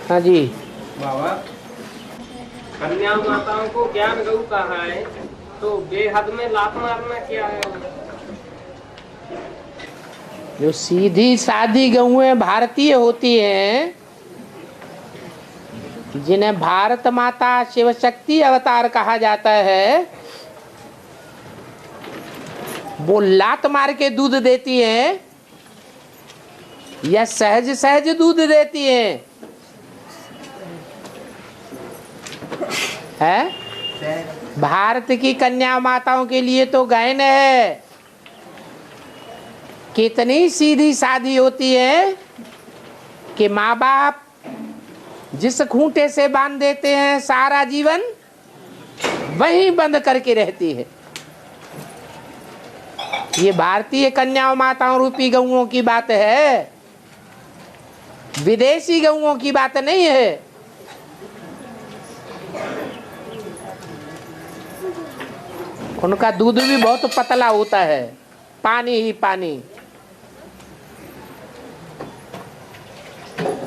हाँ जी। बाबा, कन्या माताओं को ज्ञान गऊ कहा है, तो बेहद में लात मारना क्या है? जो सीधी सादी गऊएं भारतीय होती हैं, जिन्हें भारत माता शिव शक्ति अवतार कहा जाता है, वो लात मार के दूध देती हैं या सहज सहज दूध देती हैं? है भारत की कन्या माताओं के लिए तो गायन है। कितनी सीधी सादी होती है कि माँ बाप जिस खूंटे से बांध देते हैं सारा जीवन वहीं बंद करके रहती है। ये भारतीय कन्या माताओं रूपी गऊओं की बात है, विदेशी गऊओं की बात नहीं है। उनका दूध भी बहुत पतला होता है, पानी ही पानी।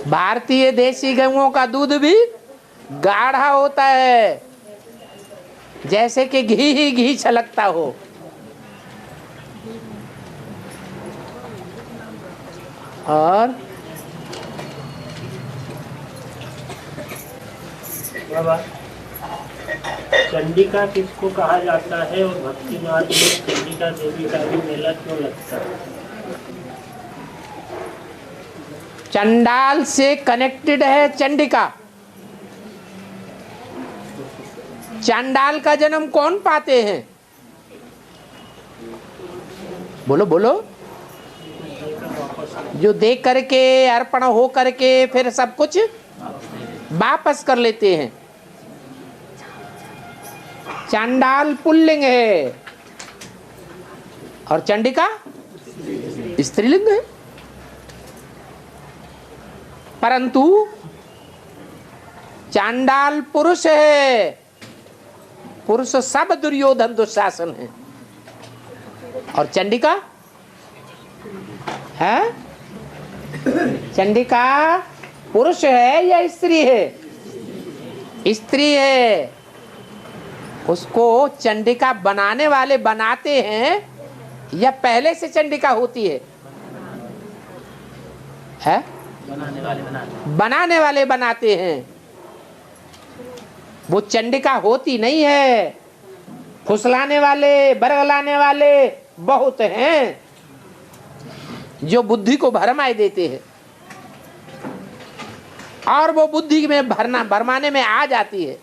भारतीय देसी गऊओं का दूध भी गाढ़ा होता है, जैसे कि घी ही घी छलकता हो। और बाबा, चंडिका किसको कहा जाता है और भक्ति मार्ग में चंडिका देवी का भी मेला क्यों लगता है? चंडाल से कनेक्टेड है चंडिका। चंडाल का जन्म कौन पाते हैं? बोलो बोलो। जो देख करके अर्पण हो करके फिर सब कुछ वापस कर लेते हैं। चंडाल पुल्लिंग है और चंडिका स्त्रीलिंग है। परंतु चांडाल पुरुष है, पुरुष सब दुर्योधन दुशासन है। और चंडिका है, चंडिका पुरुष है या स्त्री है? स्त्री है। उसको चंडिका बनाने वाले बनाते हैं या पहले से चंडिका होती है? बनाने वाले बनाते हैं। वो चंडिका होती नहीं है। फुसलाने वाले बरगलाने वाले बहुत हैं जो बुद्धि को भरमाए देते हैं और वो बुद्धि में भरमाने में आ जाती है।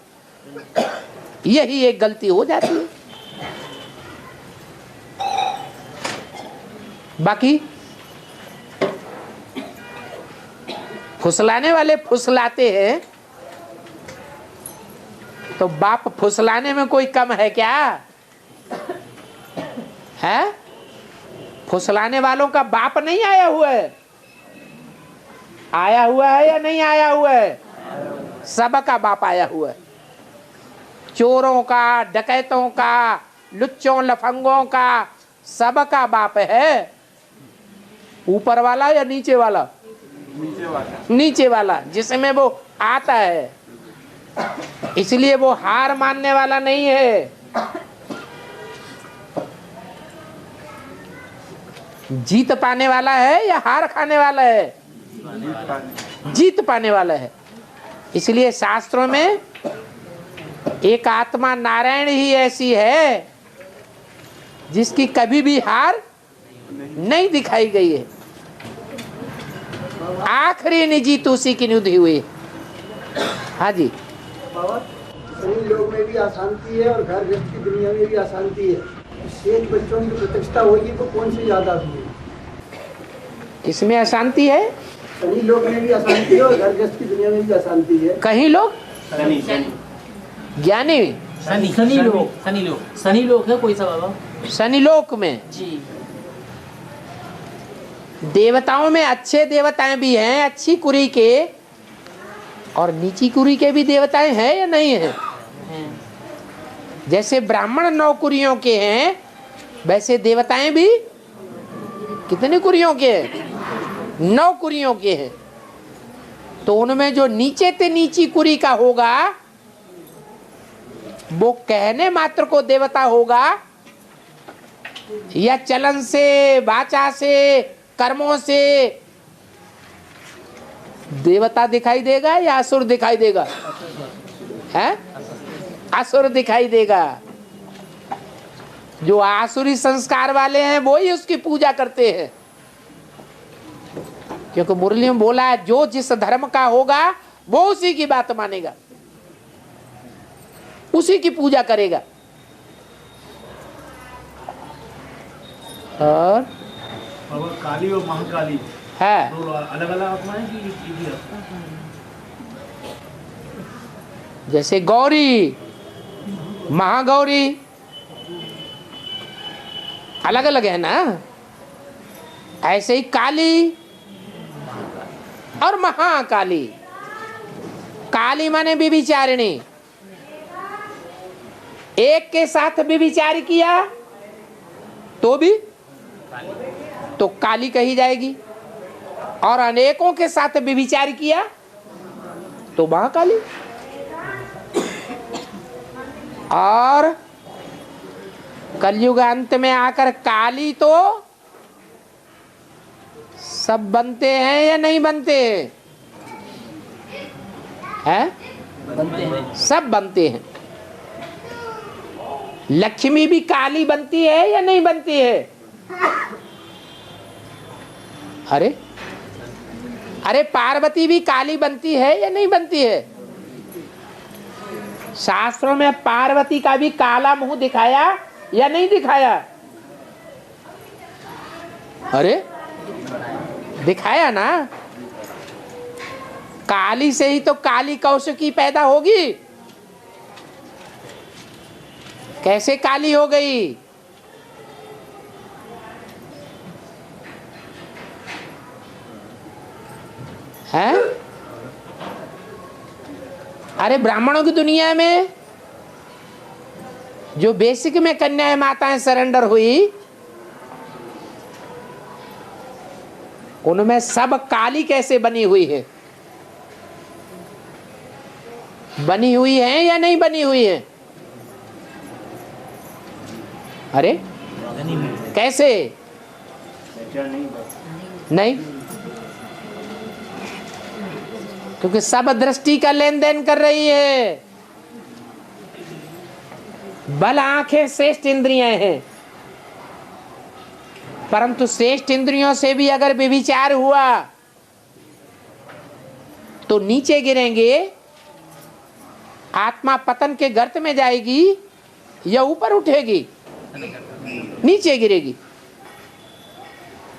यही एक गलती हो जाती है। बाकी फुसलाने वाले फुसलाते हैं, तो बाप फुसलाने में कोई कम है क्या? है? फुसलाने वालों का बाप नहीं आया हुआ है? आया हुआ है या नहीं आया हुआ है? सबका बाप आया हुआ है। चोरों का, डकैतों का, लुच्चों लफंगों का सबका बाप है। ऊपर वाला या नीचे वाला? नीचे वाला जिसमें वो आता है। इसलिए वो हार मानने वाला नहीं है, जीत पाने वाला है या हार खाने वाला है? जीत पाने वाला है। इसलिए शास्त्रों में एक आत्मा नारायण ही ऐसी है जिसकी कभी भी हार नहीं दिखाई गई है। आखिरी निजी तुलसी की निधि हुई। हाँ जी। शनि लोक में भी अशांति है और घर गृहस्थ की दुनिया में भी अशांति है। शेष बच्चों की प्रतिष्ठा होगी तो कौन सी ज्यादा हुई? किसमें अशांति है? शनि लोक में भी अशांति है और घर गृहस्थ की दुनिया में भी अशांति है। कहीं लोग ज्ञानी शनि लोक है कोई सा बाबा? शनि लोक में जी। देवताओं में अच्छे देवताएं भी हैं, अच्छी कुरी के, और नीची कुरी के भी देवताएं हैं या नहीं है? जैसे ब्राह्मण 9 कुरियों के हैं, वैसे देवताएं भी कितने कुरियों के हैं? 9 कुरियों के हैं। तो उनमें जो नीचे ते नीची कुरी का होगा वो कहने मात्र को देवता होगा या चलन से, वाचा से, कर्मों से देवता दिखाई देगा या असुर दिखाई देगा? है असुर दिखाई देगा। जो आसुरी संस्कार वाले हैं वो ही उसकी पूजा करते हैं, क्योंकि मुरली में बोला है जो जिस धर्म का होगा वो उसी की बात मानेगा, उसी की पूजा करेगा। और काली और महाकाली है अलग अलग आत्माएं कि एक ही आत्मा? जैसे गौरी, महागौरी अलग अलग है ना, ऐसे ही काली और महाकाली। काली माने व्यभिचारिणी, एक के साथ व्यभिचार किया तो भी तो काली कही जाएगी, और अनेकों के साथ व्यभिचार किया तो महाकाली। और कलयुग अंत में आकर काली तो सब बनते हैं या नहीं बनते हैं? बनते हैं, सब बनते हैं। लक्ष्मी भी काली बनती है या नहीं बनती है? अरे अरे पार्वती भी काली बनती है या नहीं बनती है? शास्त्रों में पार्वती का भी काला मुंह दिखाया या नहीं दिखाया? अरे दिखाया ना। काली से ही तो काली कौशिकी पैदा होगी। कैसे काली हो गई? है? अरे ब्राह्मणों की दुनिया में जो बेसिक में कन्याएं माताएं सरेंडर हुई, उनमें सब काली कैसे बनी हुई है? बनी हुई है या नहीं बनी हुई है? अरे कैसे? नहीं, क्योंकि सब दृष्टि का लेन देन कर रही है। बल आंखें श्रेष्ठ इंद्रियां हैं, परंतु श्रेष्ठ इंद्रियों से भी अगर व्यभिचार हुआ तो नीचे गिरेंगे, आत्मा पतन के गर्त में जाएगी या ऊपर उठेगी? नीचे गिरेगी,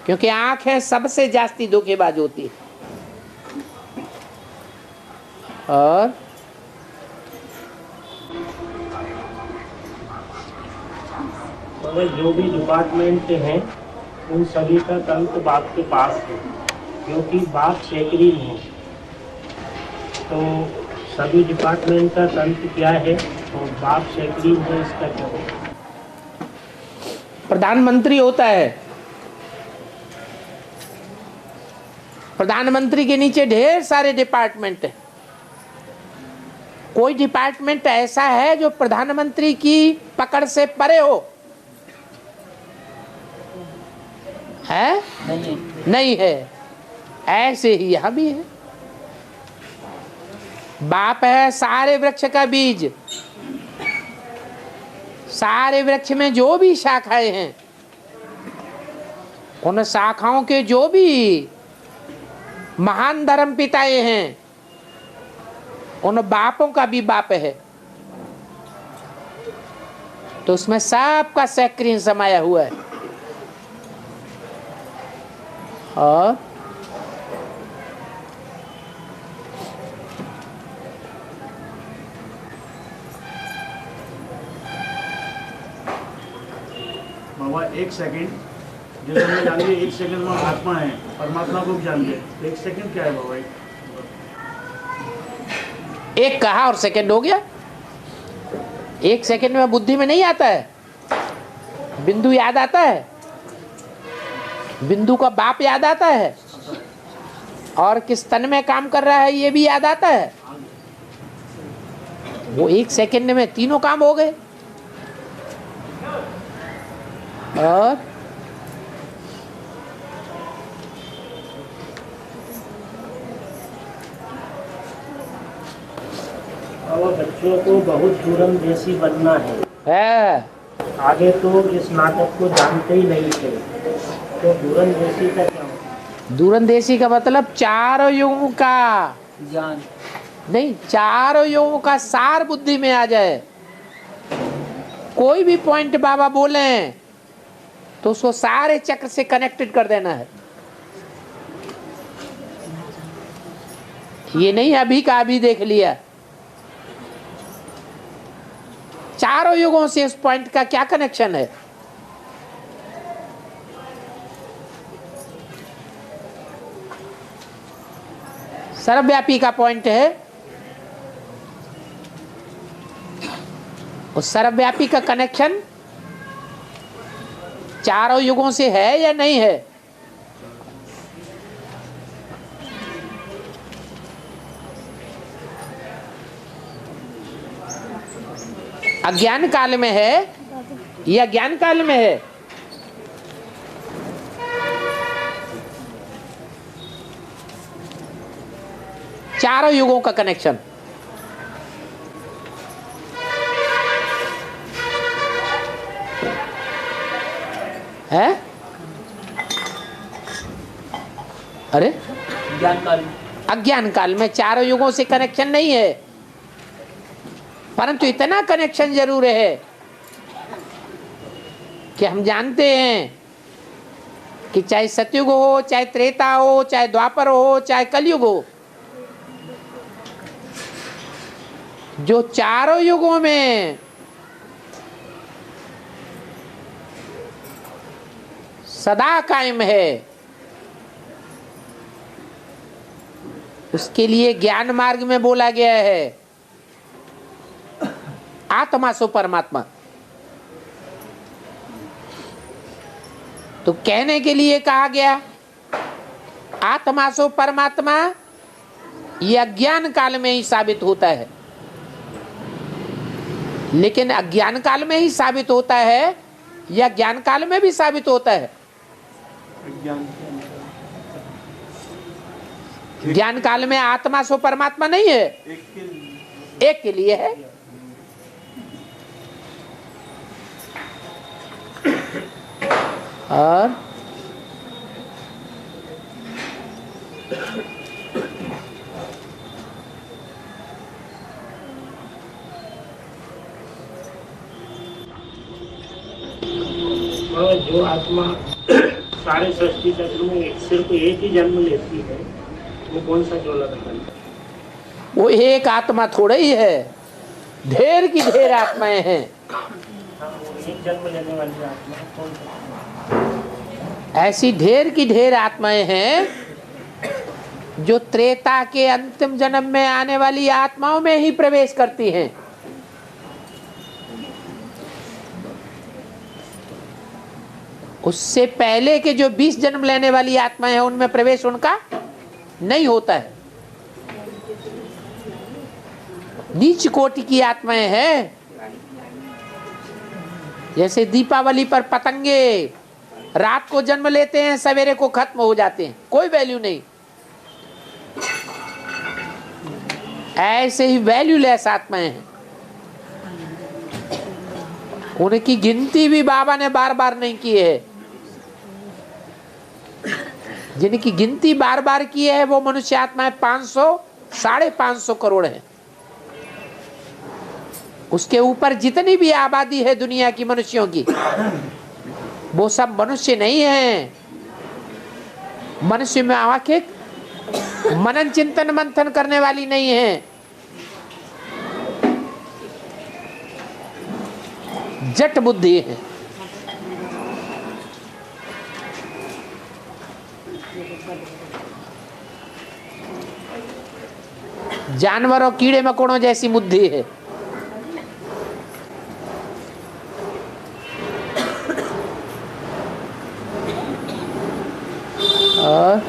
क्योंकि आंखें सबसे जास्ती धोखेबाज होती है। और जो भी डिपार्टमेंट हैं उन सभी का तंत्र बाप के पास है, क्योंकि बाप सेक्रेटरी है। तो सभी डिपार्टमेंट का तंत्र क्या है और बाप सेक्रेटरी है, इसका क्या होगा? प्रधानमंत्री होता है, प्रधानमंत्री के नीचे ढेर सारे डिपार्टमेंट हैं। कोई डिपार्टमेंट ऐसा है जो प्रधानमंत्री की पकड़ से परे हो? है? नहीं है। ऐसे ही यहां भी है। बाप है सारे वृक्ष का बीज। सारे वृक्ष में जो भी शाखाएं हैं, उन शाखाओं के जो भी महान धर्म पिताएं हैं, उन बापों का भी बाप है। तो उसमें सबका सेक्रीन समाया हुआ है। और बाबा एक सेकंड, जैसे हमने जान लिया 1 सेकंड में आत्मा है, परमात्मा को भी जान लिया, तो 1 सेकंड क्या है बाबा? एक कहा और सेकंड हो गया। 1 सेकंड में बुद्धि में नहीं आता है। बिंदु याद आता है, बिंदु का बाप याद आता है। और किस तन में काम कर रहा है ये भी याद आता है। वो 1 सेकंड में तीनों काम हो गए। और बच्चों को बहुत दूरंदेशी बनना है। आगे तो इस नाटक को जानते ही नहीं थे, तो दूरंदेशी का क्या होता? दूरंदेशी का मतलब चारों युगों का ज्ञान नहीं, चारों युगों का सार बुद्धि में आ जाए। कोई भी पॉइंट बाबा बोले तो उसको सारे चक्र से कनेक्टेड कर देना है। ये नहीं अभी का अभी देख लिया, चारों युगों से इस पॉइंट का क्या कनेक्शन है। सर्वव्यापी का पॉइंट है, उस सर्वव्यापी का कनेक्शन चारों युगों से है या नहीं है। अज्ञान काल में है या ज्ञान काल में है। चारों युगों का कनेक्शन है। अरे ज्ञान काल, अज्ञान काल में चारों युगों से कनेक्शन नहीं है, परंतु इतना कनेक्शन जरूर है कि हम जानते हैं कि चाहे सतयुग हो, चाहे त्रेता हो, चाहे द्वापर हो, चाहे कलयुग हो, जो चारों युगों में सदा कायम है, उसके लिए ज्ञान मार्ग में बोला गया है आत्मा सो परमात्मा। तो कहने के लिए कहा गया आत्मा सो परमात्मा, यह अज्ञान काल में ही साबित होता है। लेकिन अज्ञान काल में ही साबित होता है या ज्ञान काल में भी साबित होता है। ज्ञान काल में आत्मा सो परमात्मा नहीं है, एक के लिए है। और जो आत्मा सारे सृष्टि चक्र में सिर्फ एक ही जन्म लेती है, वो कौन सा जोला है? वो एक आत्मा थोड़ा ही है, ढेर की ढेर आत्माएं हैं। एक जन्म लेने वाली आत्मा कौन सा? ऐसी ढेर की ढेर आत्माएं हैं जो त्रेता के अंतिम जन्म में आने वाली आत्माओं में ही प्रवेश करती हैं। उससे पहले के जो 20 जन्म लेने वाली आत्माएं हैं उनमें प्रवेश उनका नहीं होता है। नीच कोटि की आत्माएं हैं, जैसे दीपावली पर पतंगे रात को जन्म लेते हैं, सवेरे को खत्म हो जाते हैं, कोई वैल्यू नहीं। ऐसे ही वैल्यूलेस आत्माएं हैं, उनकी गिनती भी बाबा ने बार बार नहीं की है। जिनकी गिनती बार बार की है वो मनुष्य आत्माएं 500 550 करोड़ है। उसके ऊपर जितनी भी आबादी है दुनिया की मनुष्यों की, वो सब मनुष्य नहीं है। मनुष्य में आके मनन चिंतन मंथन करने वाली नहीं है, जट बुद्धि है। जानवरों कीड़े मकोड़ों जैसी बुद्धि है। और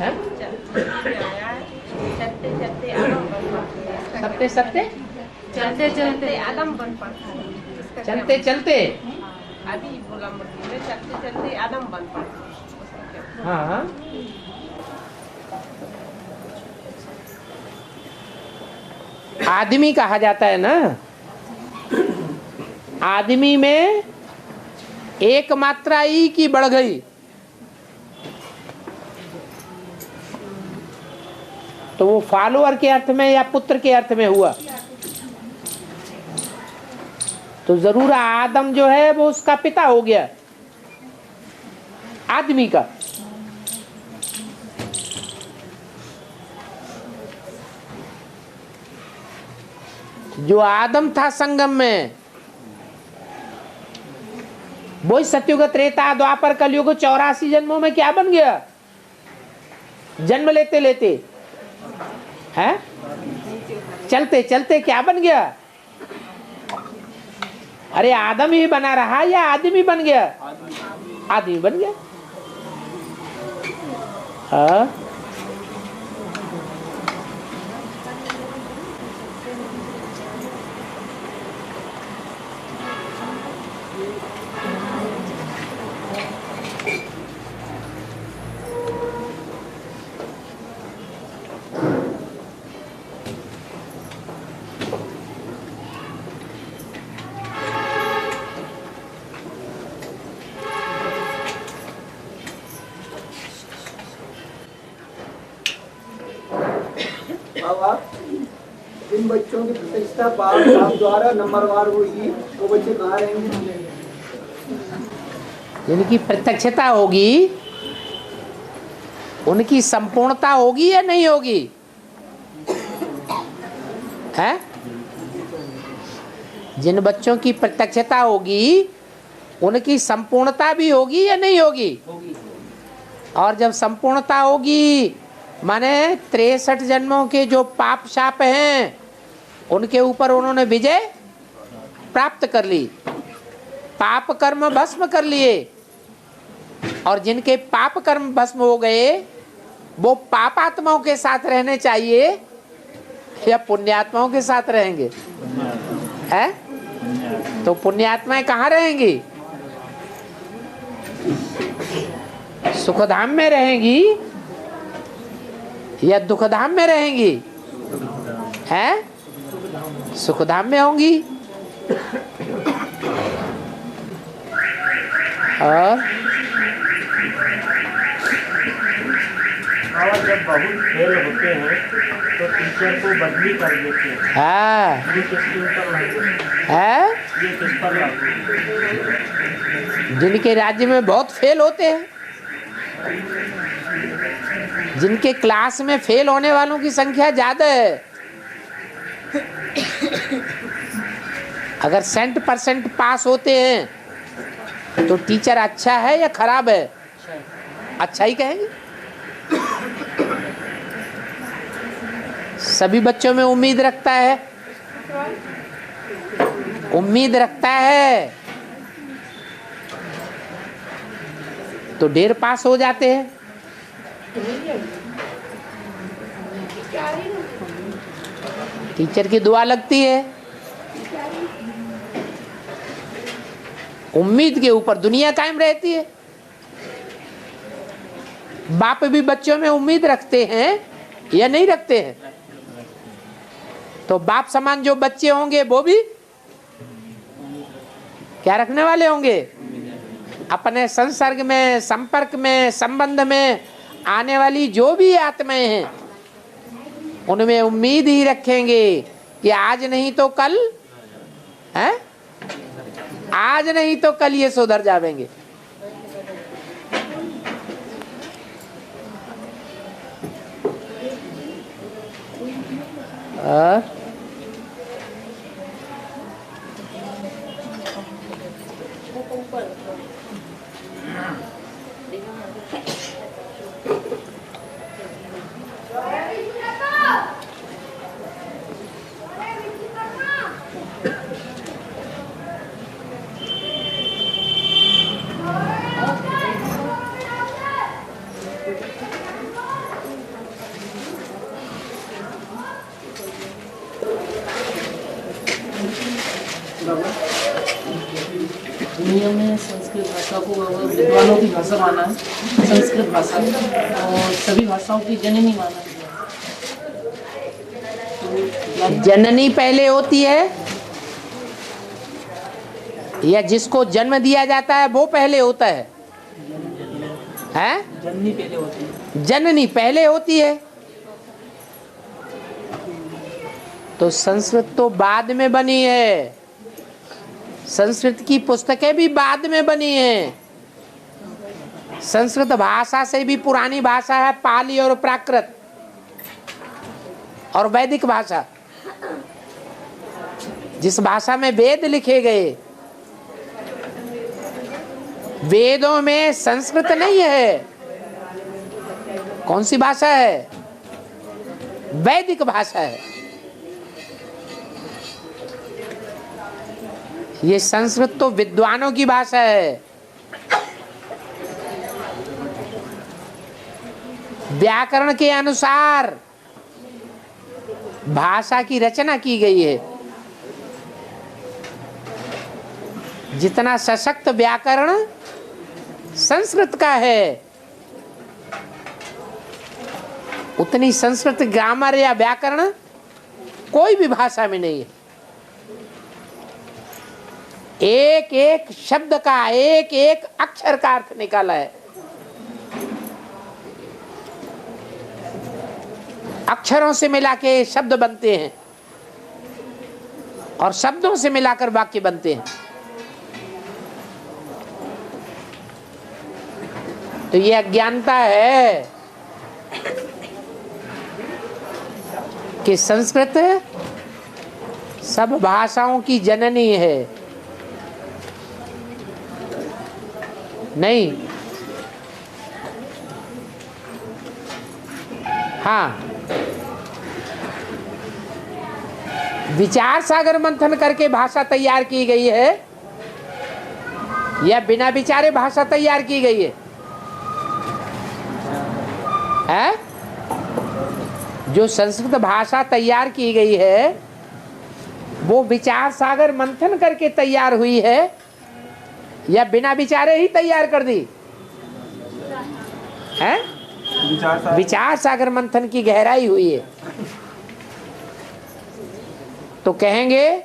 हैं? चलते चलते आदम बन पड़ता है। सत्ते सत्ते चलते चलते आदम बन पड़ता है। इसका क्या चलते चलते आदि बोला मुर्गी में चलते चलते आदम बन पड़ता है। उसका क्या? हाँ हाँ। आदमी कहा जाता है ना, आदमी में एक मात्रा ई की बढ़ गई तो वो फॉलोअर के अर्थ में या पुत्र के अर्थ में हुआ, तो जरूर आदम जो है वो उसका पिता हो गया आदमी का। जो आदम था संगम में, वही सत्युग त्रेता द्वापर कलयुग 84 जन्मों में क्या बन गया? जन्म लेते लेते हैं, चलते चलते क्या बन गया? अरे आदम ही बना रहा या आदमी बन गया? आदमी बन गया। हाँ बाबा, इन बच्चों की प्रतिष्ठा बाप साहब द्वारा नंबरवार होगी, वो बच्चे कहाँ रहेंगे? जिनकी प्रत्यक्षता होगी उनकी संपूर्णता होगी या नहीं होगी? है? जिन बच्चों की प्रत्यक्षता होगी उनकी संपूर्णता भी होगी या नहीं होगी? और जब संपूर्णता होगी माने 63 जन्मों के जो पाप शाप हैं उनके ऊपर उन्होंने विजय प्राप्त कर ली, पाप कर्म भस्म कर लिए। और जिनके पाप कर्म भस्म हो गए वो पापात्माओं के साथ रहने चाहिए या पुण्यात्माओं के साथ रहेंगे? है? तो पुण्यात्माएं कहाँ रहेंगी? सुखधाम में रहेंगी या दुखधाम में रहेंगी? हैं? सुखधाम में होंगी। और जब बहुत फेल होते हैं तो टीचर को बदली कर देते हैं। हाँ ये किसके ऊपर लागू है? ये किस पर लागू? जिनके राज्य में बहुत फेल होते हैं, जिनके क्लास में फेल होने वालों की संख्या ज्यादा है, अगर 100% पास होते हैं तो टीचर अच्छा है या खराब है? अच्छा ही कहेंगे। सभी बच्चों में उम्मीद रखता है, उम्मीद रखता है तो ढेर पास हो जाते हैं। टीचर की दुआ लगती है, उम्मीद के ऊपर दुनिया कायम रहती है। बाप भी बच्चों में उम्मीद रखते हैं या नहीं रखते हैं? तो बाप समान जो बच्चे होंगे वो भी क्या रखने वाले होंगे? अपने संसर्ग में, संपर्क में, संबंध में आने वाली जो भी आत्माएं हैं उनमें उम्मीद ही रखेंगे कि आज नहीं तो कल है, आज नहीं तो कल ये सुधर जाएंगे। दुनिया में संस्कृत भाषा को विद्वानों की भाषा माना है, संस्कृत भाषा, और सभी भाषाओं की जननी माना है। जननी पहले होती है या जिसको जन्म दिया जाता है वो पहले होता है? हैं? जननी पहले होती है। जननी पहले होती है। तो संस्कृत तो बाद में बनी है, संस्कृत की पुस्तकें भी बाद में बनी हैं। संस्कृत भाषा से भी पुरानी भाषा है पाली और प्राकृत और वैदिक भाषा, जिस भाषा में वेद लिखे गए। वेदों में संस्कृत नहीं है। कौन सी भाषा है? वैदिक भाषा है। ये संस्कृत तो विद्वानों की भाषा है। व्याकरण के अनुसार भाषा की रचना की गई है। जितना सशक्त व्याकरण संस्कृत का है, उतनी संस्कृत ग्रामर या व्याकरण कोई भी भाषा में नहीं है। एक एक शब्द का, एक एक अक्षर का अर्थ निकाला है। अक्षरों से मिला के शब्द बनते हैं और शब्दों से मिलाकर वाक्य बनते हैं। तो ये अज्ञानता है कि संस्कृत सब भाषाओं की जननी है। नहीं, हाँ, विचार सागर मंथन करके भाषा तैयार की गई है या बिना विचारे भाषा तैयार की गई है? जो संस्कृत भाषा तैयार की गई है वो विचार सागर मंथन करके तैयार हुई है या बिना विचारे ही तैयार कर दी है? विचार सागर मंथन की गहराई हुई है। तो कहेंगे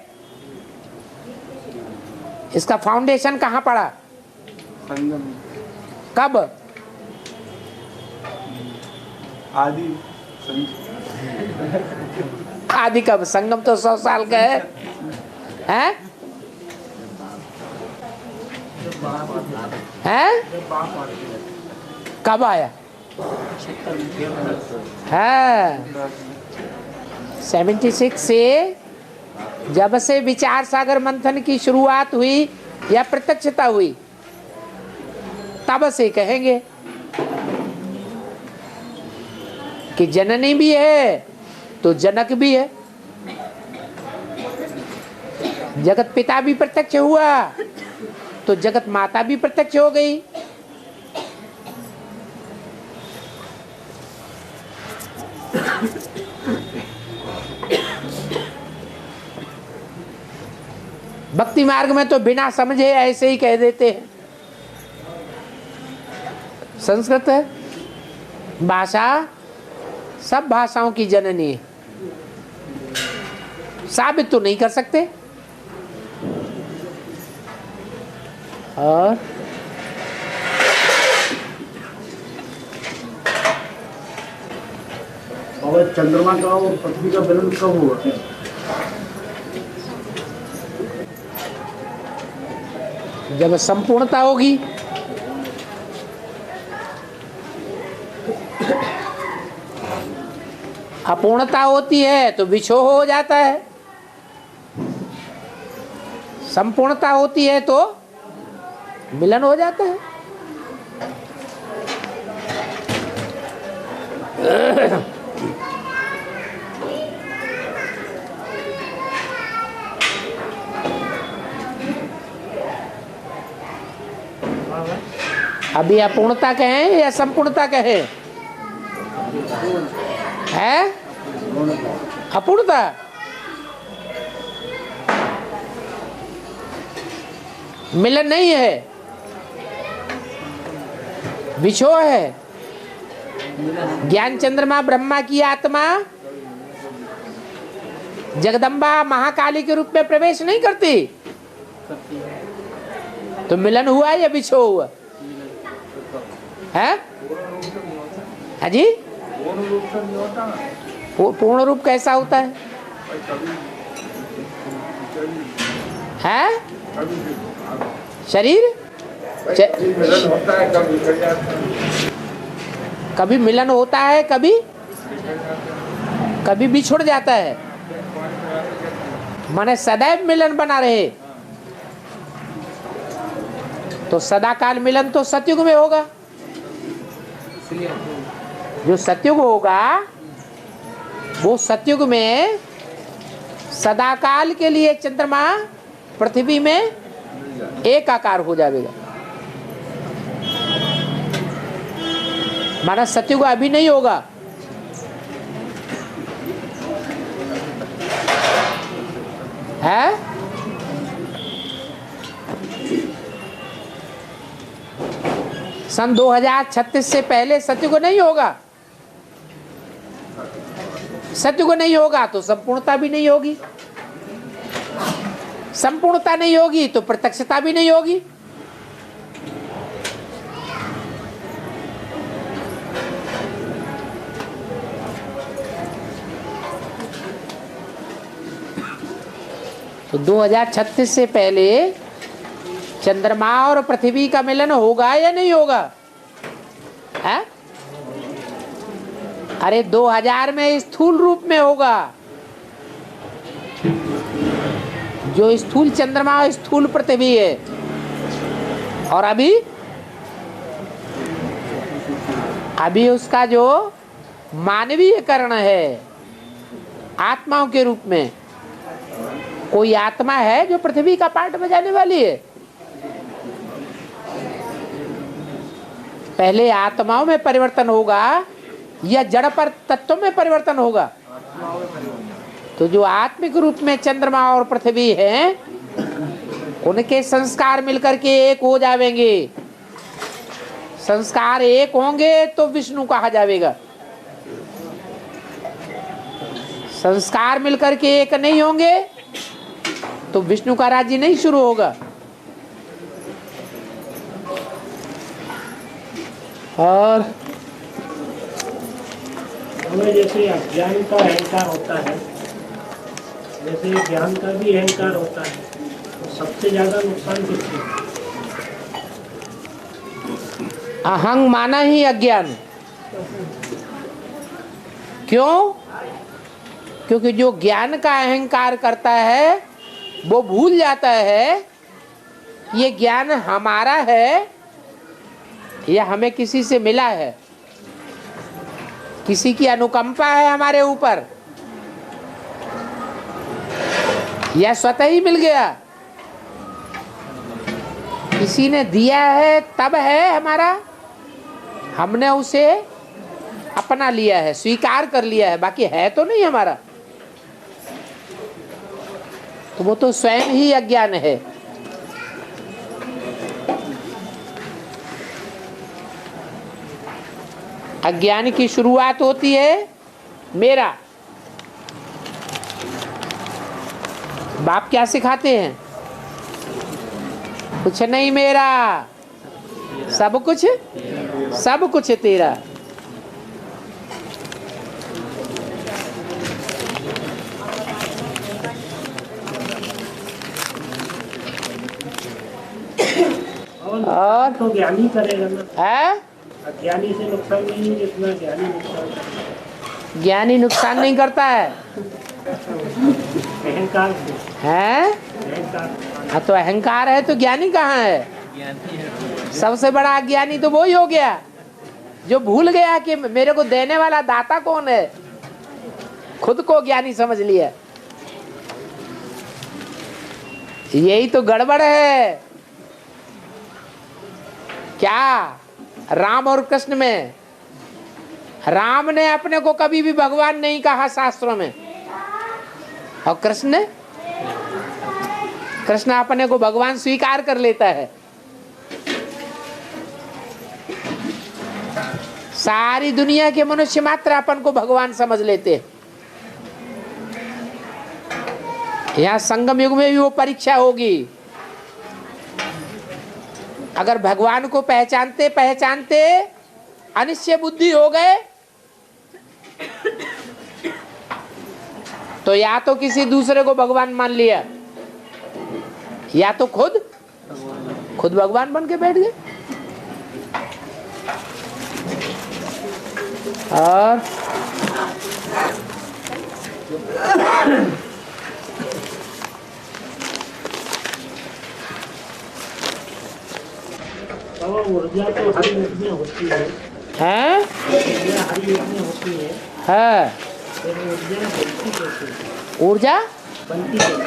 इसका फाउंडेशन कहाँ पड़ा? कब? आदि कब? संगम तो 100 साल का है, हैं? हैं? कब आया? है 76 से जब से विचार सागर मंथन की शुरुआत हुई या प्रत्यक्षता हुई, तब से कहेंगे कि जननी भी है तो जनक भी है। जगत पिता भी प्रत्यक्ष हुआ तो जगत माता भी प्रत्यक्ष हो गई। भक्ति मार्ग में तो बिना समझे ऐसे ही कह देते हैं। संस्कृत भाषा सब भाषाओं की जननी है। साबित तो नहीं कर सकते। और चंद्रमा का और पृथ्वी का मिलन कब हुआ? जब संपूर्णता होगी। अपूर्णता होती है तो विछोह हो जाता है, संपूर्णता होती है तो मिलन हो जाता है। अभी अपूर्णता कहें या संपूर्णता कहें? है अपूर्णता। मिलन नहीं है, विछोह है। ज्ञान चंद्रमा ब्रह्मा की आत्मा जगदम्बा महाकाली के रूप में प्रवेश नहीं करती, तो मिलन हुआ या विछोह हुआ है? जी, पूर्ण रूप कैसा होता है? शरीर कभी मिलन होता है, कभी बिछुड़ जाता है। माने सदैव मिलन बना रहे, तो सदाकाल मिलन तो सतयुग में होगा। जो सतयुग होगा वो सतयुग में सदाकाल के लिए चंद्रमा पृथ्वी में एक आकार हो जाएगा। माना सतयुग अभी नहीं होगा, है? सन 2036 से पहले सतयुग नहीं होगा। सतयुग नहीं होगा तो संपूर्णता भी नहीं होगी, संपूर्णता नहीं होगी तो प्रत्यक्षता भी नहीं होगी। तो 2036 से पहले चंद्रमा और पृथ्वी का मिलन होगा या नहीं होगा? है? अरे 2000 में स्थूल रूप में होगा। जो स्थूल चंद्रमा स्थूल पृथ्वी है, और अभी उसका जो मानवीयकरण है आत्माओं के रूप में, कोई आत्मा है जो पृथ्वी का पार्ट बजाने वाली है? पहले आत्माओं में परिवर्तन होगा या जड़ पर तत्व में परिवर्तन होगा? तो जो आत्मिक रूप में चंद्रमा और पृथ्वी हैं, उनके संस्कार मिलकर के एक हो जाएंगे। संस्कार एक होंगे तो विष्णु कहा जाएगा। संस्कार मिलकर के एक नहीं होंगे तो विष्णु का राज्य नहीं शुरू होगा। और हमें जैसे अज्ञान का अहंकार होता है, वैसे ज्ञान का भी अहंकार होता है, तो सबसे ज्यादा नुकसान किसको? अहंग माना ही अज्ञान। क्यों? क्योंकि जो ज्ञान का अहंकार करता है वो भूल जाता है ये ज्ञान हमारा है या हमें किसी से मिला है, किसी की अनुकंपा है हमारे ऊपर, या स्वतः ही मिल गया। किसी ने दिया है तब है हमारा, हमने उसे अपना लिया है, स्वीकार कर लिया है, बाकी है तो नहीं हमारा। तो वो तो स्वयं ही अज्ञान है। अज्ञान की शुरुआत होती है मेरा। बाप क्या सिखाते हैं? कुछ नहीं मेरा, सब कुछ तेरा। और तो ज्ञानी करेगा ना, है? अज्ञानी से नुकसान नहीं है जितना ज्ञानी नुकसान। ज्ञानी नुकसान नहीं करता है, अहंकार से है? अहंकार। हाँ, तो अहंकार है तो ज्ञानी कहाँ है? सबसे बड़ा अज्ञानी तो वो ही हो गया जो भूल गया कि मेरे को देने वाला दाता कौन है, खुद को ज्ञानी समझ लिया। यही तो गड़बड़ है। क्या राम और कृष्ण में? राम ने अपने को कभी भी भगवान नहीं कहा शास्त्रों में, और कृष्ण ने कृष्ण अपने को भगवान स्वीकार कर लेता है। सारी दुनिया के मनुष्य मात्र अपन को भगवान समझ लेते हैं। यहाँ संगम युग में भी वो परीक्षा होगी। अगर भगवान को पहचानते पहचानते अनिश्चय बुद्धि हो गए तो या तो किसी दूसरे को भगवान मान लिया या तो खुद भगवान बन के बैठ गए। और ऊर्जा तो हर युग में होती है, ऊर्जा हर युग में होती है, तो ऊर्जा बनती कैसे? ऊर्जा बनती कैसे?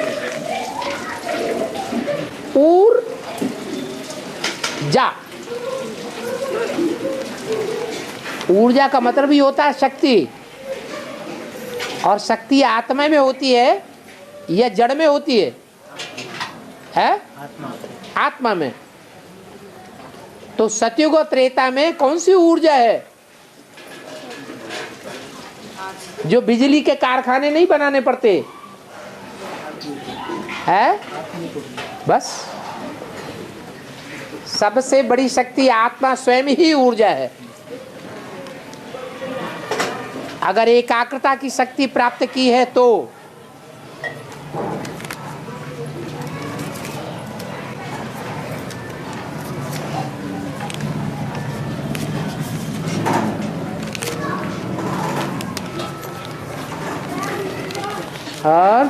ऊर्जा का मतलब ही होता है शक्ति, और शक्ति आत्मा में होती है या जड़ में होती है? आत्मा में। तो सतयुग और त्रेता में कौन सी ऊर्जा है? जो बिजली के कारखाने नहीं बनाने पड़ते है, बस सबसे बड़ी शक्ति आत्मा स्वयं ही ऊर्जा है। अगर एकाग्रता की शक्ति प्राप्त की है तो और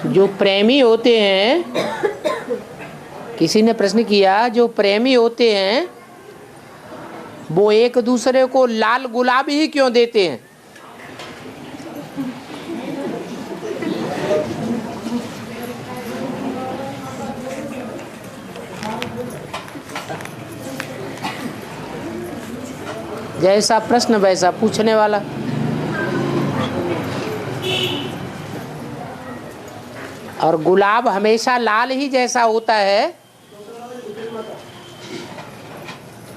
जो प्रेमी होते हैं, किसी ने प्रश्न किया, जो प्रेमी होते हैं वो एक दूसरे को लाल गुलाब ही क्यों देते हैं? जैसा प्रश्न वैसा पूछने वाला। और गुलाब हमेशा लाल ही जैसा होता है,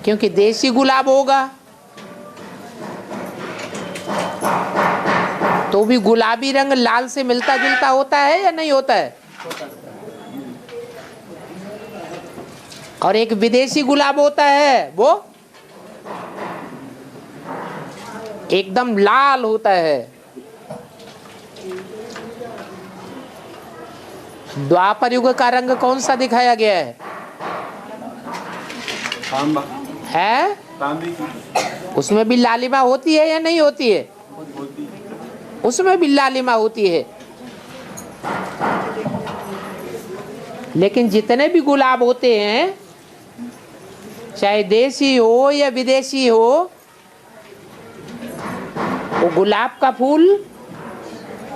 क्योंकि देसी गुलाब होगा तो भी गुलाबी रंग लाल से मिलता जुलता होता है या नहीं होता है? और एक विदेशी गुलाब होता है वो एकदम लाल होता है। द्वापर युग का रंग कौन सा दिखाया गया है? तांबा है? तांबे की। उसमें भी लालिमा होती है या नहीं होती है? होती है। उसमें भी लालिमा होती है। लेकिन जितने भी गुलाब होते हैं, चाहे देसी हो या विदेशी हो, वो गुलाब का फूल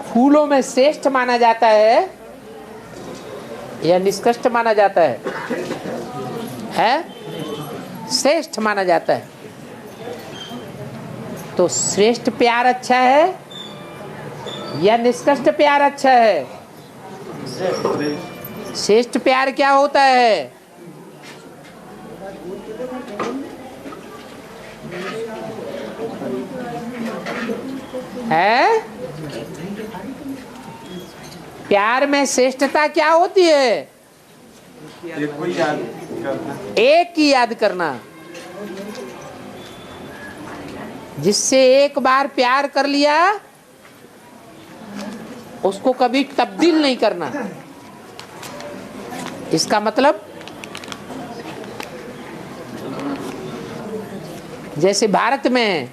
फूलों में श्रेष्ठ माना जाता है या निष्कृष्ट माना जाता है? श्रेष्ठ माना जाता है। तो श्रेष्ठ प्यार अच्छा है या निष्कृष्ट प्यार अच्छा है? श्रेष्ठ प्यार क्या होता है? प्यार में श्रेष्ठता क्या होती है? एक को याद करना। एक की याद करना। जिससे एक बार प्यार कर लिया उसको कभी तब्दील नहीं करना। इसका मतलब जैसे भारत में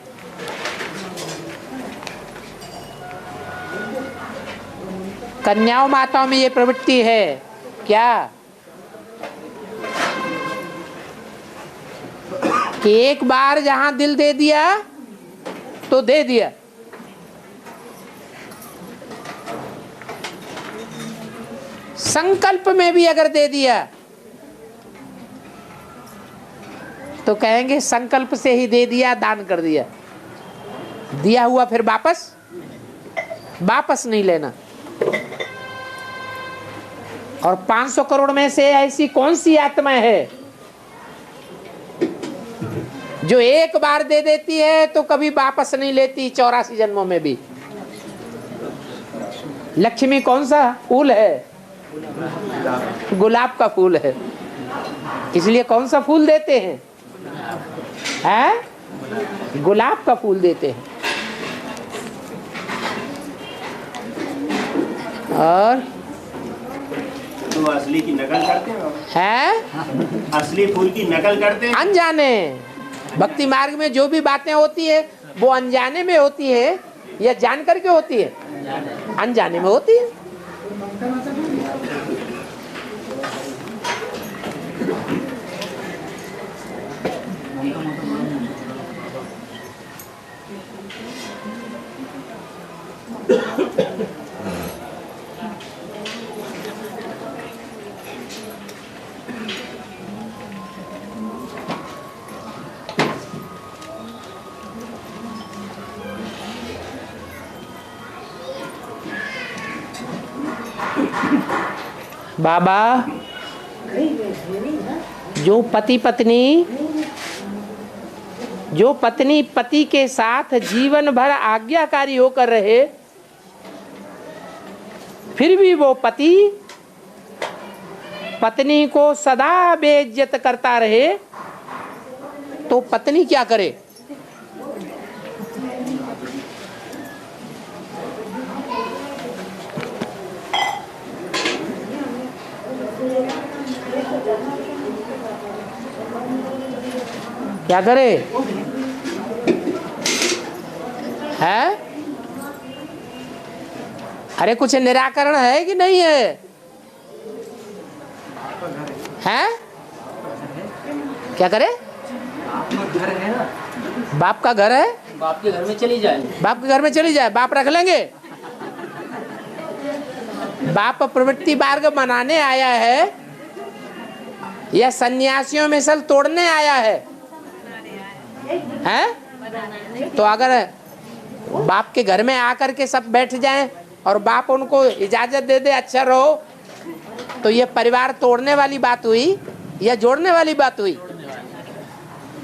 कन्याओं माताओं में ये प्रवृत्ति है क्या कि एक बार जहां दिल दे दिया तो दे दिया, संकल्प में भी अगर दे दिया तो कहेंगे संकल्प से ही दे दिया, दान कर दिया, दिया हुआ फिर वापस नहीं लेना। और 500 करोड़ में से ऐसी कौन सी आत्मा है जो एक बार दे देती है तो कभी वापस नहीं लेती 84 जन्मों में भी? लक्ष्मी कौन सा फूल है? गुलाब का फूल है। इसलिए कौन सा फूल देते हैं? गुलाब का फूल देते हैं। और तो असली की नकल करते हैं, असली फूल की नकल करते हैं। अनजाने भक्ति मार्ग में जो भी बातें होती है वो अनजाने में होती है या जान करके होती है? अनजाने में होती है। बाबा, जो पत्नी पति के साथ जीवन भर आज्ञाकारी होकर रहे, फिर भी वो पति पत्नी को सदा बेइज्जत करता रहे, तो पत्नी क्या करे? क्या करे? है? अरे कुछ निराकरण है कि नहीं है? हैं? क्या करे? घर है ना, बाप का घर है, बाप के घर में चली जाए, बाप के घर में चली जाए, बाप रख लेंगे। बाप प्रवृत्ति मार्ग बनाने आया है या सन्यासियों में सल तोड़ने आया है? हैं? तो अगर बाप के घर में आकर के सब बैठ जाएं और बाप उनको इजाजत दे दे अच्छा रहो, तो ये परिवार तोड़ने वाली बात हुई या जोड़ने वाली बात हुई?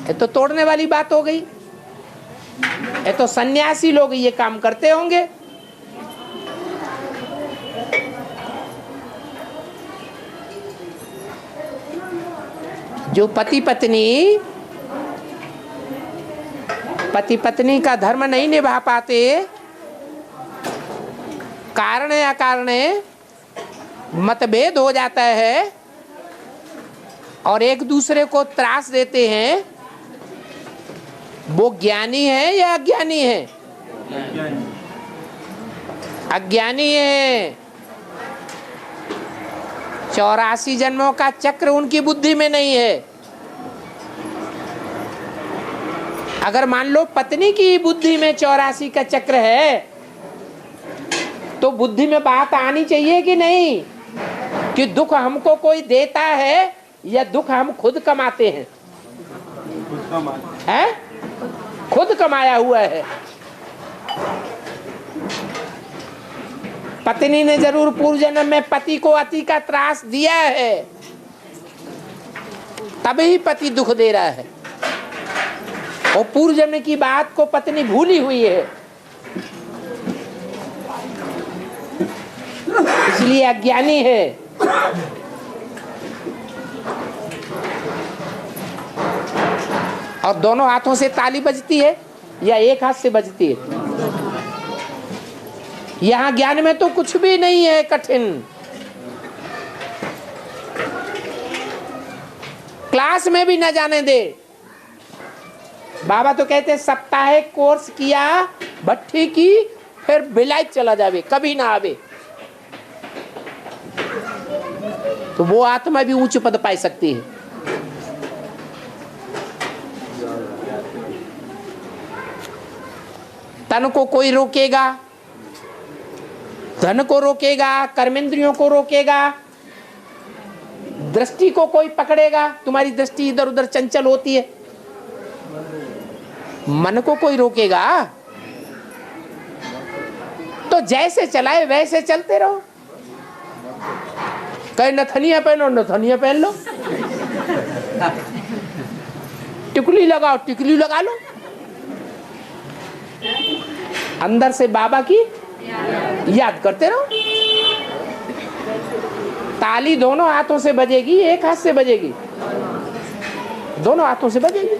ये तो तोड़ने वाली बात हो गई। ये तो सन्यासी लोग ये काम करते होंगे। जो पति पत्नी का धर्म नहीं निभा पाते, कारण या कारण मतभेद हो जाता है और एक दूसरे को त्रास देते हैं, वो ज्ञानी है या अज्ञानी है? अज्ञानी है। 84 जन्मों का चक्र उनकी बुद्धि में नहीं है। अगर मान लो पत्नी की बुद्धि में 84 का चक्र है, तो बुद्धि में बात आनी चाहिए कि नहीं कि दुख हमको कोई देता है या दुख हम खुद कमाते हैं? हैं? खुद कमाया हुआ है। पत्नी ने जरूर पूर्व जन्म में पति को अति का त्रास दिया है, तभी पति दुख दे रहा है। और पूर्व जन्म की बात को पत्नी भूली हुई है, इसलिए अज्ञानी है। और दोनों हाथों से ताली बजती है या एक हाथ से बजती है? यहाँ ज्ञान में तो कुछ भी नहीं है कठिन। क्लास में भी न जाने दे। बाबा तो कहते साप्ताहिक कोर्स किया भट्टी की, फिर बिलायत चला जावे, कभी ना आवे। तो वो आत्मा भी ऊंच पद पाई सकती है। तन को कोई रोकेगा, धन को रोकेगा, कर्मेंद्रियों को रोकेगा, दृष्टि को कोई पकड़ेगा, तुम्हारी दृष्टि इधर उधर चंचल होती है, मन को कोई रोकेगा? तो जैसे चलाए वैसे चलते रहो। कहीं नथनिया पहनो, नथनिया पहन लो, टिकली लगाओ, टिकली लगा लो। अंदर से बाबा की याद करते रहो। ताली दोनों हाथों से बजेगी, एक हाथ से बजेगी? दोनों हाथों से बजेगी।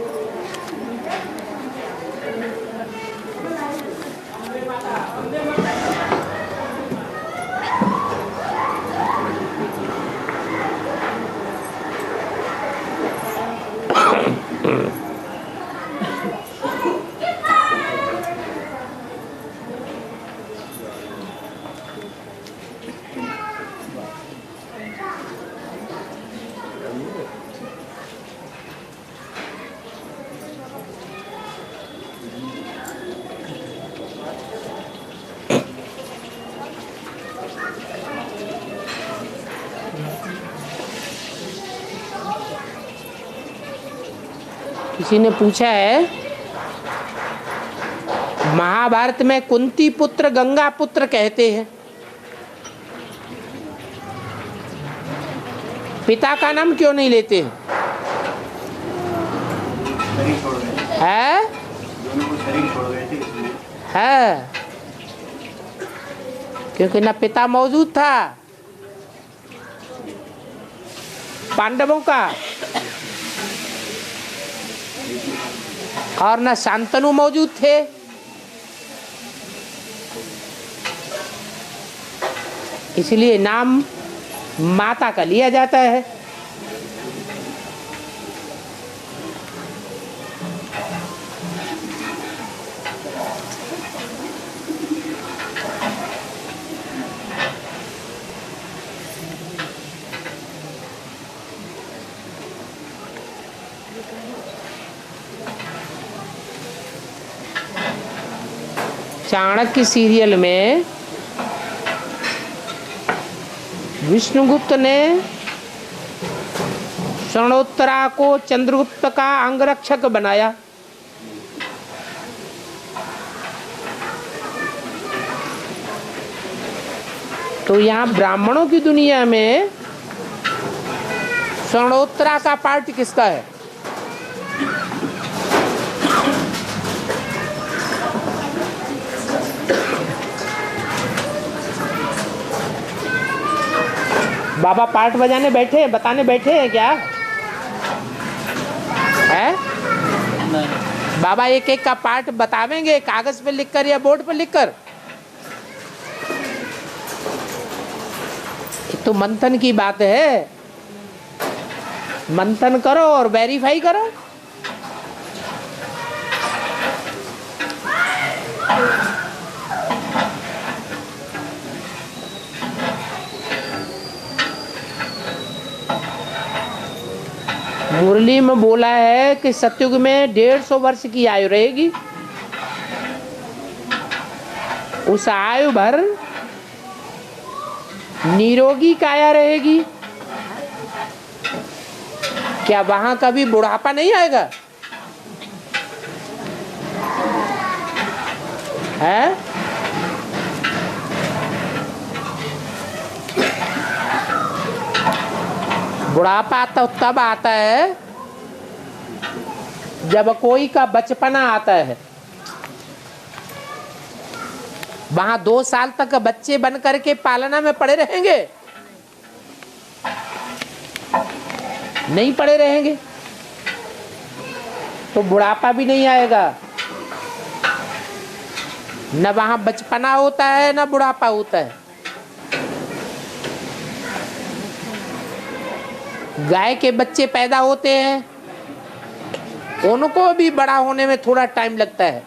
किसी ने पूछा है महाभारत में कुंती पुत्र गंगा पुत्र कहते हैं, पिता का नाम क्यों नहीं लेते हैं? है? है क्योंकि ना पिता मौजूद था पांडवों का, और ना शांतनु मौजूद थे। इसलिए नाम माता का लिया जाता है। चाणक्य सीरियल में विष्णुगुप्त ने षणोत्तरा को चंद्रगुप्त का अंगरक्षक बनाया। तो यहाँ ब्राह्मणों की दुनिया में षणोत्तरा का पार्ट किसका है? बाबा पार्ट बजाने बैठे, बताने बैठे हैं क्या है? बाबा एक एक का पार्ट बतावेंगे कागज पे लिखकर या बोर्ड पे लिखकर? तो मंथन की बात है, मंथन करो और वेरीफाई करो। मुरली में बोला है कि सतयुग में 150 वर्ष की आयु रहेगी। उस आयु भर निरोगी काया रहेगी। क्या वहां कभी बुढ़ापा नहीं आएगा? है? बुढ़ापा तो तब आता है जब कोई का बचपना आता है। वहां 2 साल तक बच्चे बन करके पालना में पड़े रहेंगे? नहीं पड़े रहेंगे, तो बुढ़ापा भी नहीं आएगा। न वहां बचपना होता है न बुढ़ापा होता है। गाय के बच्चे पैदा होते हैं, उनको भी बड़ा होने में थोड़ा टाइम लगता है।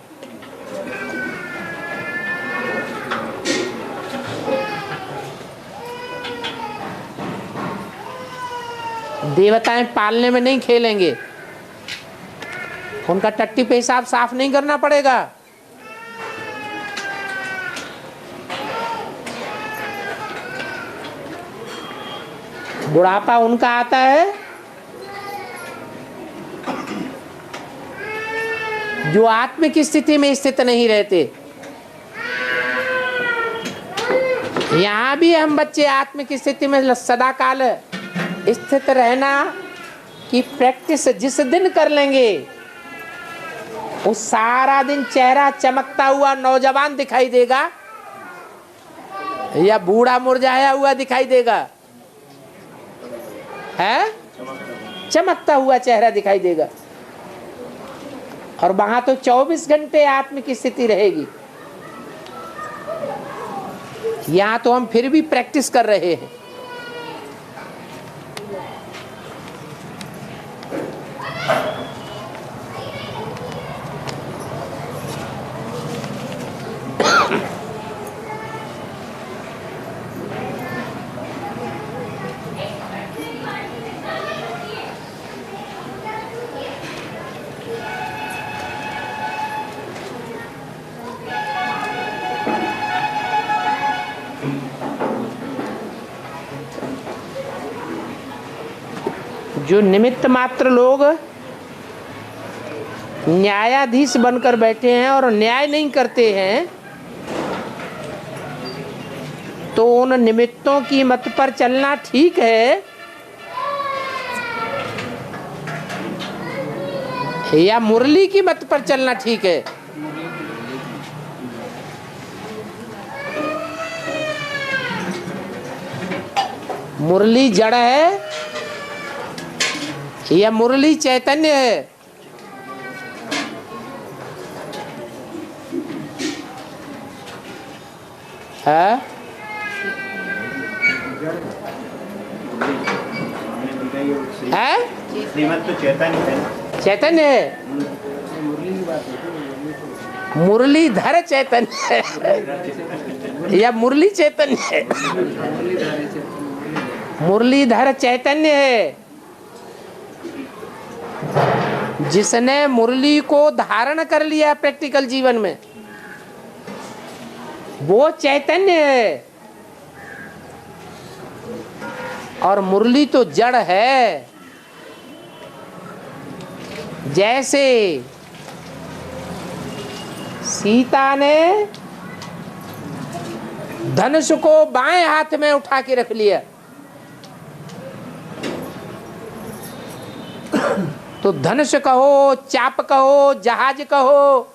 देवताएं पालने में नहीं खेलेंगे, उनका टट्टी पेशाब साफ नहीं करना पड़ेगा। बुढ़ापा उनका आता है जो आत्मिक स्थिति में स्थित नहीं रहते। यहां भी हम बच्चे आत्मिक स्थिति में सदा काल स्थित रहना की प्रैक्टिस जिस दिन कर लेंगे, उस सारा दिन चेहरा चमकता हुआ नौजवान दिखाई देगा या बूढ़ा मुरझाया हुआ दिखाई देगा? है चमकता हुआ चेहरा दिखाई देगा। और वहां तो 24 घंटे आत्मिक स्थिति रहेगी। यहां तो हम फिर भी प्रैक्टिस कर रहे हैं। जो निमित्त मात्र लोग न्यायाधीश बनकर बैठे हैं और न्याय नहीं करते हैं, तो उन निमित्तों की मत पर चलना ठीक है या मुरली की मत पर चलना ठीक है? मुरली जड़ है या मुरली चैतन्य है? है? श्रीमत तो चैतन्य है। चैतन्य है, मुरलीधर चैतन्य है या मुरली चैतन्य है? मुरलीधर चैतन्य है जिसने मुरली को धारण कर लिया प्रैक्टिकल जीवन में, वो चैतन्य है। और मुरली तो जड़ है। जैसे सीता ने धनुष को बाएं हाथ में उठा के रख लिया, तो धनुष कहो, चाप कहो, जहाज कहो,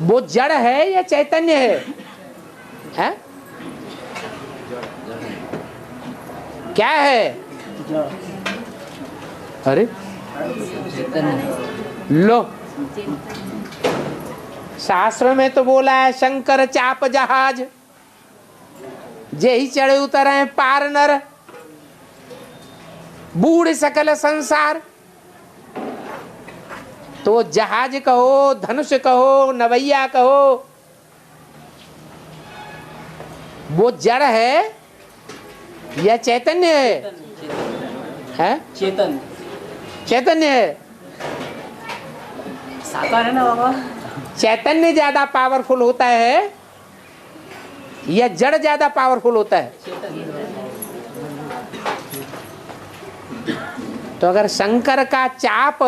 वो जड़ है या चैतन्य है? क्या है? अरे लो, शास्त्र में तो बोला है शंकर चाप जहाज, जेहि चढ़े उतरे पार नर, बूढ़ सकल संसार। तो जहाज कहो, धनुष कहो, नवैया कहो, वो जड़ है या चैतन्य है? चेतन चैतन्य है। साकार है ना बाबा। चैतन्य ज्यादा पावरफुल होता है या जड़ ज्यादा पावरफुल होता है? तो अगर शंकर का चाप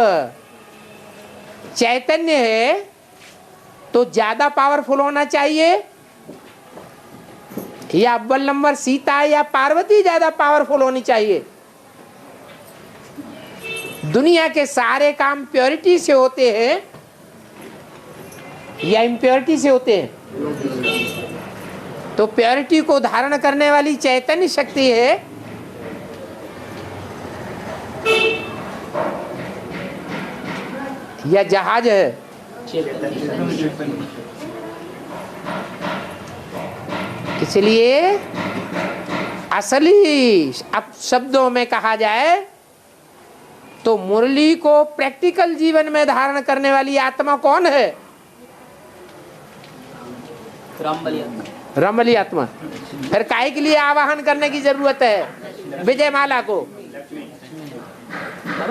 चैतन्य है तो ज्यादा पावरफुल होना चाहिए या अव्वल नंबर सीता या पार्वती ज्यादा पावरफुल होनी चाहिए? दुनिया के सारे काम प्योरिटी से होते हैं या इम्प्योरिटी से होते हैं? तो प्योरिटी को धारण करने वाली चैतन्य शक्ति है या जहाज है? इसलिए असली अब शब्दों में कहा जाए तो मुरली को प्रैक्टिकल जीवन में धारण करने वाली आत्मा कौन है? रामबली आत्मा। फिर काहे के लिए आवाहन करने की जरूरत है विजय माला को?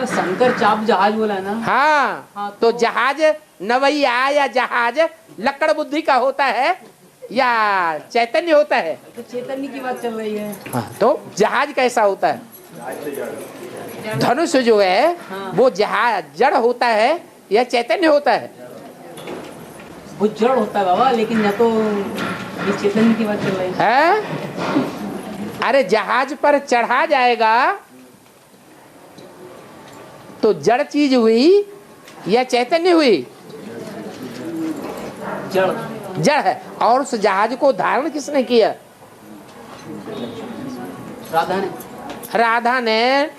शंकर चाप जहाज बोला ना। हाँ, तो जहाज नवैया या जहाज लकड़ बुद्धि का होता है या चैतन्य होता है? तो चैतन्य की बात चल रही है। हाँ, तो जहाज कैसा होता है? धनुष जो है वो जहाज जड़ होता है या चैतन्य होता है? वो जड़ होता है बाबा, लेकिन या तो ये चैतन्य की बात चल रही है। अरे जहाज पर चढ़ा जाएगा तो जड़ चीज हुई या चैतन्य हुई? जड़ जड़ है। और उस जहाज को धारण किसने किया? राधा ने। राधा ने,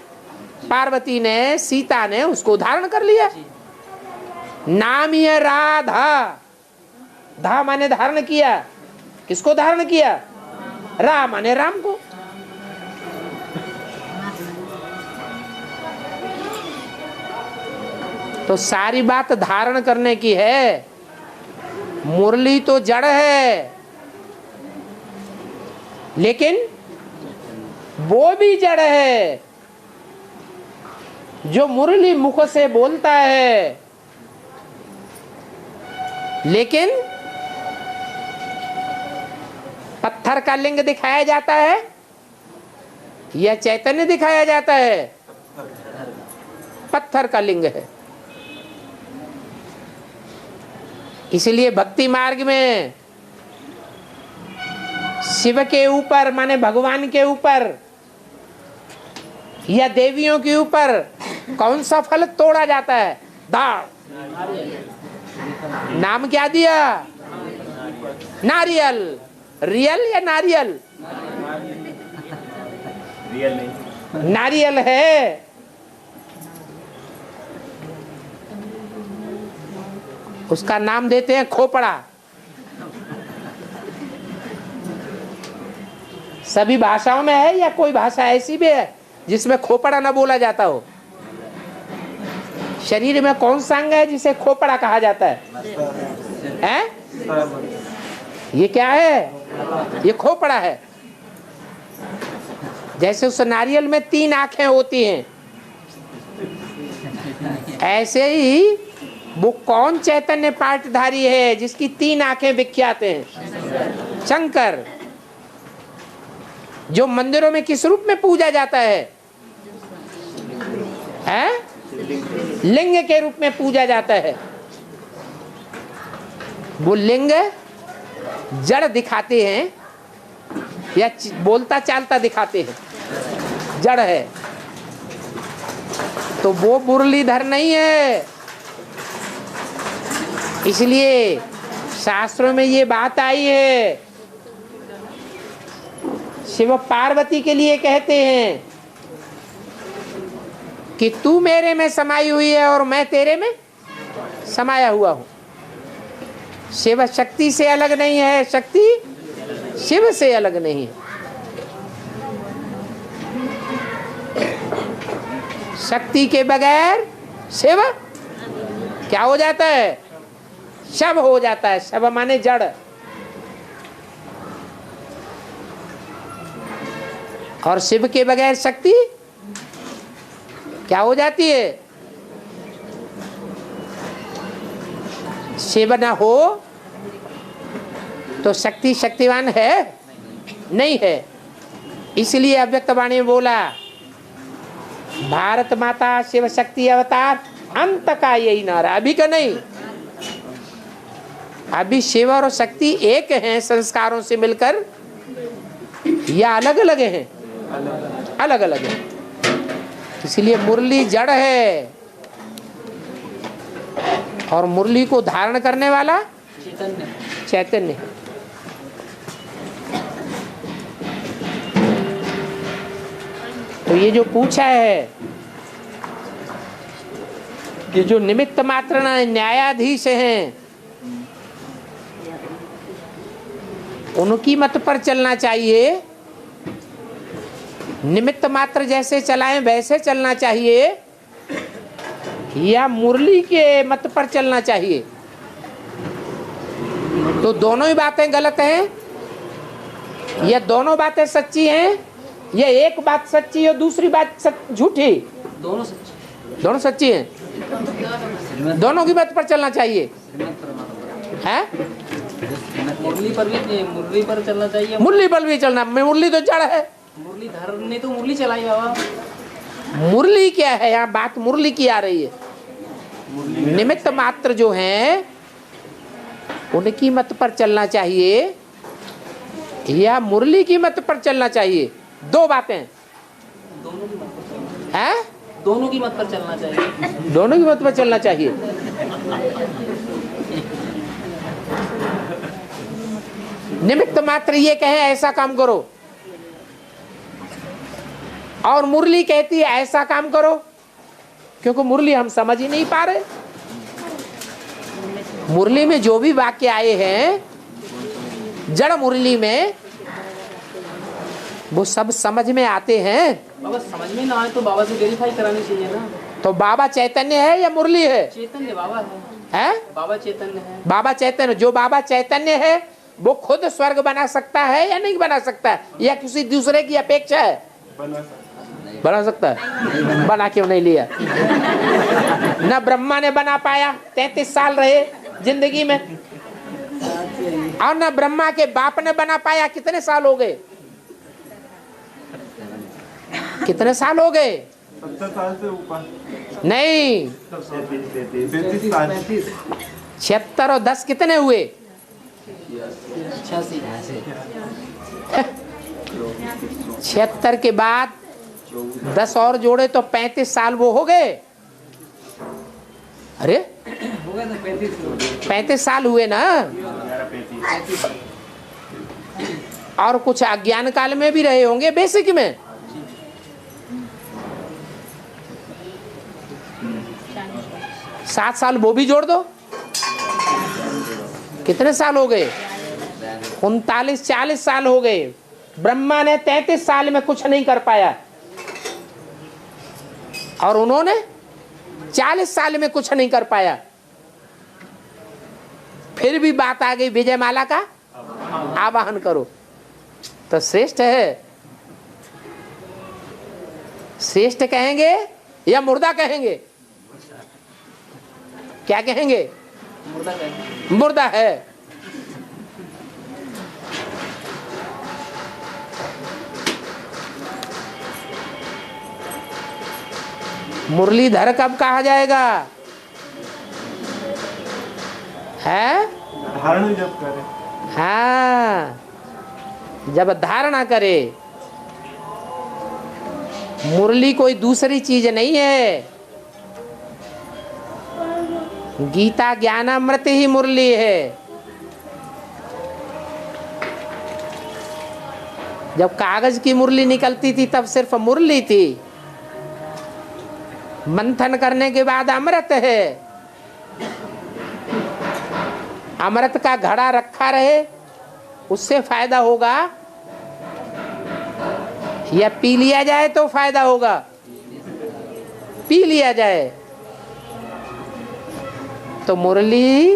पार्वती ने, सीता ने उसको धारण कर लिया। नाम ही है राधा। धा माने धारण किया। किसको धारण किया? राम माने राम को। तो सारी बात धारण करने की है। मुरली तो जड़ है, लेकिन वो भी जड़ है जो मुरली मुख से बोलता है, लेकिन पत्थर का लिंग दिखाया जाता है या चैतन्य दिखाया जाता है? पत्थर का लिंग है। इसलिए भक्ति मार्ग में शिव के ऊपर माने भगवान के ऊपर या देवियों के ऊपर कौन सा फल तोड़ा जाता है? दाल। नाम क्या दिया? नारियल। रियल या नारियल? रियल नहीं, नारियल है। उसका नाम देते हैं खोपड़ा। सभी भाषाओं में है या कोई भाषा ऐसी भी है जिसमें खोपड़ा ना बोला जाता हो? शरीर में कौन सा अंग है जिसे खोपड़ा कहा जाता है? हैं? ये क्या है? ये खोपड़ा है। जैसे उस नारियल में 3 आंखें होती हैं, ऐसे ही वो कौन चैतन्य पाठधारी है जिसकी 3 आंखें विख्यात हैं? शंकर। जो मंदिरों में किस रूप में पूजा जाता है? हैं? लिंग के रूप में पूजा जाता है। वो लिंग जड़ दिखाते हैं या बोलता चालता दिखाते हैं? जड़ है। तो वो मुरलीधर नहीं है। इसलिए शास्त्रों में ये बात आई है, शिव पार्वती के लिए कहते हैं कि तू मेरे में समाई हुई है और मैं तेरे में समाया हुआ हूं। शिव शक्ति से अलग नहीं है, शक्ति शिव से अलग नहीं है। शक्ति के बगैर शिव क्या हो जाता है? शव हो जाता है। शव माने जड़। और शिव के बगैर शक्ति क्या हो जाती है? शिव ना हो तो शक्ति शक्तिवान है नहीं है। इसलिए अव्यक्त वाणी में बोला, भारत माता शिव शक्ति अवतार अंत का यही नारा। अभी का नहीं, अभी शिव और शक्ति एक हैं संस्कारों से मिलकर, या अलग अलग हैं? अलग अलग है। इसलिए मुरली जड़ है और मुरली को धारण करने वाला चैतन्य है। तो ये जो पूछा है कि जो निमित्त मात्र न्यायाधीश हैं उनकी मत पर चलना चाहिए निमित्त मात्र जैसे चलाएं वैसे चलना चाहिए या मुरली के मत पर चलना चाहिए? तो दोनों ही बातें गलत हैं या दोनों बातें सच्ची हैं या एक बात सच्ची है दूसरी बात झूठी? दोनों सच्ची। दोनों सच्ची हैं, दोनों की मत पर चलना चाहिए है? मुरली पर चलना चाहिए। मुरली पर भी चलना, मुरली तो जड़ है। मुरलीधर ने तो मुरली चलाई बाबा। मुरली क्या है? यहाँ बात मुरली की आ रही है। निमित्त मात्र जो हैं उनकी मत पर चलना चाहिए या मुरली की मत पर चलना चाहिए? दो बातें हैं। दोनों की मत पर चलना चाहिए। दोनों की मत पर चलना चाहिए। निमित्त मात्र ये कहे ऐसा काम करो और मुरली कहती है ऐसा काम करो, क्योंकि मुरली हम समझ ही नहीं पा रहे। मुरली में जो भी वाक्य आए हैं, जड़ मुरली में, वो सब समझ में आते हैं। बाबा समझ में ना आए तो बाबा से वेरीफाई करानी चाहिए ना। तो बाबा चैतन्य है या मुरली है? चैतन्य बाबा है? बाबा चैतन्य है। बाबा चैतन्य, जो बाबा चैतन्य है वो खुद स्वर्ग बना सकता है या नहीं बना सकता है, या किसी दूसरे की अपेक्षा है? बना सकता है। बना क्यों नहीं लिया? न ब्रह्मा ने बना पाया, 33 साल रहे जिंदगी में, और न ब्रह्मा के बाप ने बना पाया। कितने साल हो गए? कितने साल हो गए? 70 साल से ऊपर नहीं, 33 साल। 76 और 10 कितने हुए? 76 के बाद 10 और जोड़े तो 35 साल वो हो गए। अरे हो गए तो 35 साल हुए ना। और कुछ अज्ञान काल में भी रहे होंगे, बेसिक में। सात साल वो भी जोड़ दो, कितने साल हो गए? 39-40 साल हो गए। ब्रह्मा ने 33 साल में कुछ नहीं कर पाया और उन्होंने 40 साल में कुछ नहीं कर पाया। फिर भी बात आ गई विजयमाला का आवाहन करो, तो श्रेष्ठ है। श्रेष्ठ कहेंगे या मुर्दा कहेंगे? क्या कहेंगे? मुर्दा है। मुरलीधर कब कहा जाएगा? है? धारण जब करे। हाँ, जब धारणा करे। मुरली कोई दूसरी चीज नहीं है। गीता ज्ञानामृत ही मुरली है। जब कागज की मुरली निकलती थी तब सिर्फ मुरली थी, मंथन करने के बाद अमृत है। अमृत का घड़ा रखा रहे उससे फायदा होगा या पी लिया जाए तो फायदा होगा? पी लिया जाए। तो मुरली,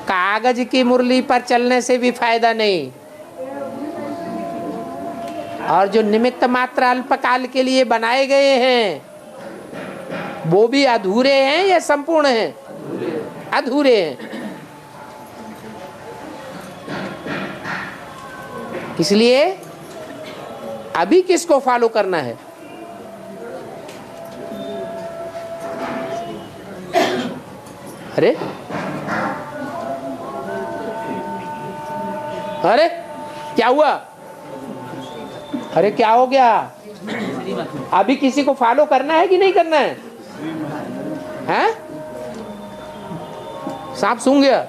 कागज की मुरली पर चलने से भी फायदा नहीं, और जो निमित्त मात्र अल्पकाल के लिए बनाए गए हैं वो भी अधूरे हैं या संपूर्ण हैं? अधूरे हैं। इसलिए अभी किसको फॉलो करना है? अरे अरे क्या हुआ? अरे क्या हो गया? अभी किसी को फॉलो करना है कि नहीं करना है? हैं? सांप सूंघ गया?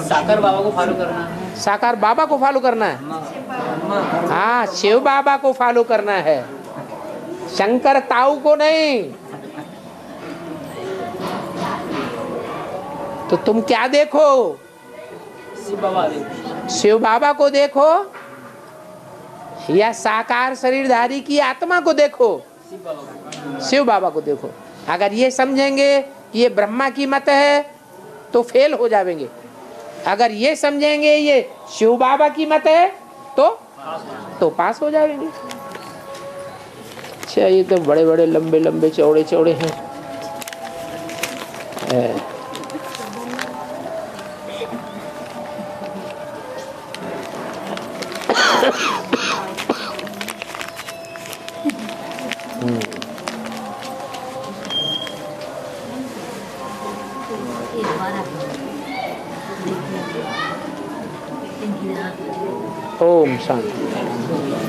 साकार बाबा को फॉलो करना है। साकार बाबा को फॉलो करना है। हाँ, शिव बाबा को फॉलो करना है, शंकर ताऊ को नहीं। तो तुम क्या देखो? शिव बाबा देखो। शिव बाबा को देखो या साकार शरीरधारी की आत्मा को देखो, शिव बाबा को देखो। अगर ये समझेंगे कि ये ब्रह्मा की मत है तो फेल हो जाएंगे, अगर ये समझेंगे ये शिव बाबा की मत है तो पास हो जाएंगे। अच्छा, ये तो बड़े बड़े लंबे लंबे चौड़े चौड़े हैं। ओम शांति।